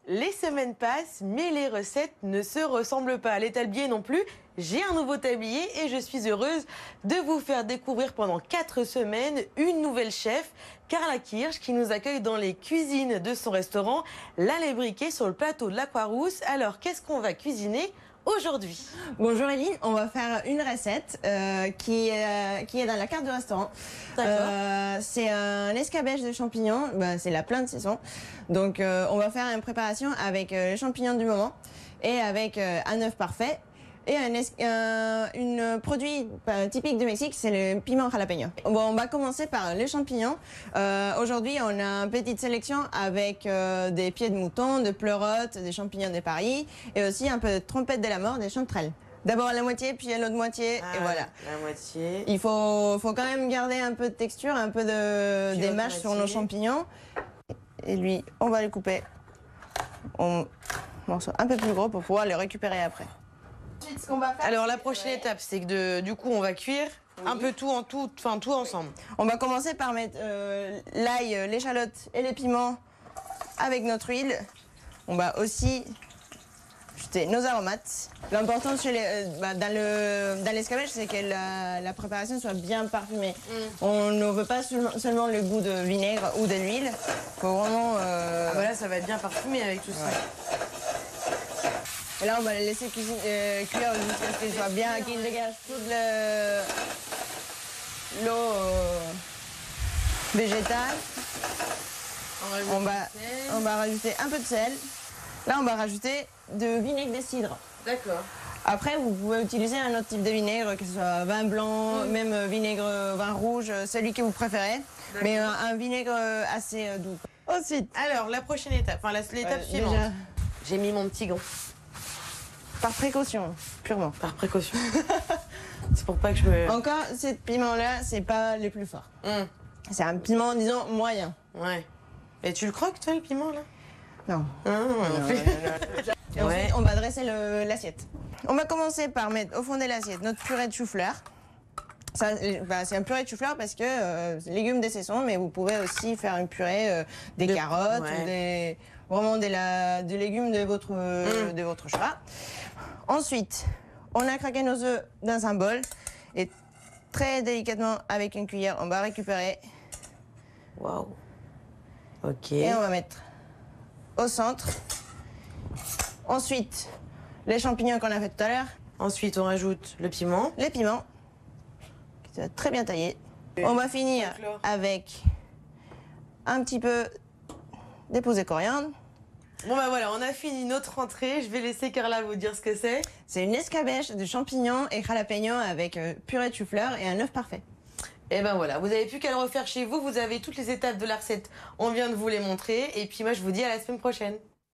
Les semaines passent, mais les recettes ne se ressemblent pas. Les tabliers non plus. J'ai un nouveau tablier et je suis heureuse de vous faire découvrir pendant 4 semaines une nouvelle chef, Carla Kirsch, qui nous accueille dans les cuisines de son restaurant La Les Briquet sur le plateau de la Croix-Rousse. Alors, qu'est-ce qu'on va cuisiner aujourd'hui? Bonjour Eline, on va faire une recette qui est dans la carte du restaurant. C'est un escabeche de champignons, c'est la pleine saison. Donc on va faire une préparation avec les champignons du moment et avec un œuf parfait. Et un produit typique du Mexique, c'est le piment jalapeño. Bon, on va commencer par les champignons. Aujourd'hui, on a une petite sélection avec des pieds de mouton, de pleurotes, des champignons de Paris et aussi un peu de trompette de la mort, des chanterelles. D'abord la moitié, puis l'autre moitié, et voilà. La moitié. Il faut quand même garder un peu de texture, un peu des mâches sur nos champignons. Et lui, on va le couper en morceaux un peu plus gros pour pouvoir le récupérer après. Ce qu'on va faire, alors la prochaine étape, c'est que du coup on va cuire un peu tout ensemble. On va commencer par mettre l'ail, l'échalote et les piments avec notre huile. On va aussi ajouter nos aromates. L'important dans l'escabeche, c'est que la préparation soit bien parfumée. On ne veut pas seulement le goût de vinaigre ou de l'huile. Il faut vraiment... Voilà, ça va être bien parfumé avec tout ça. Et là, on va le laisser cuire jusqu'à ce qu'il soit bien, qu'il dégage toute l'eau végétale. On va rajouter un peu de sel. Là, on va rajouter de vinaigre de cidre. D'accord. Après, vous pouvez utiliser un autre type de vinaigre, que ce soit vin blanc, même vin rouge, celui que vous préférez. Mais un vinaigre assez doux. Ensuite. Alors, la prochaine étape, l'étape suivante. J'ai mis mon petit gant. Par précaution, purement. Par précaution. C'est pour pas que je me... Encore, ce piment-là, c'est pas le plus fort. C'est un piment, disons, moyen. Ouais. Et tu le croques, toi, le piment, là? Non. Non. Et ensuite, on va dresser l'assiette. On va commencer par mettre au fond de l'assiette notre purée de chou-fleur. C'est un purée de chou-fleur parce que c'est légumes de saison, mais vous pouvez aussi faire une purée des carottes ou vraiment des légumes de votre choix. Ensuite, on a craqué nos œufs dans un bol et très délicatement avec une cuillère, on va récupérer. Waouh. Ok. Et on va mettre au centre. Ensuite, les champignons qu'on a fait tout à l'heure. Ensuite, on rajoute le piment. Les piments, qui sont très bien taillés. On va finir avec un petit peu d'épouse de coriandre. Bon bah voilà, on a fini notre entrée. Je vais laisser Carla vous dire ce que c'est. C'est une escabeche de champignons et jalapeño avec purée de chou-fleur et un œuf parfait. Et ben voilà, vous n'avez plus qu'à le refaire chez vous. Vous avez toutes les étapes de la recette. On vient de vous les montrer. Et puis moi, je vous dis à la semaine prochaine.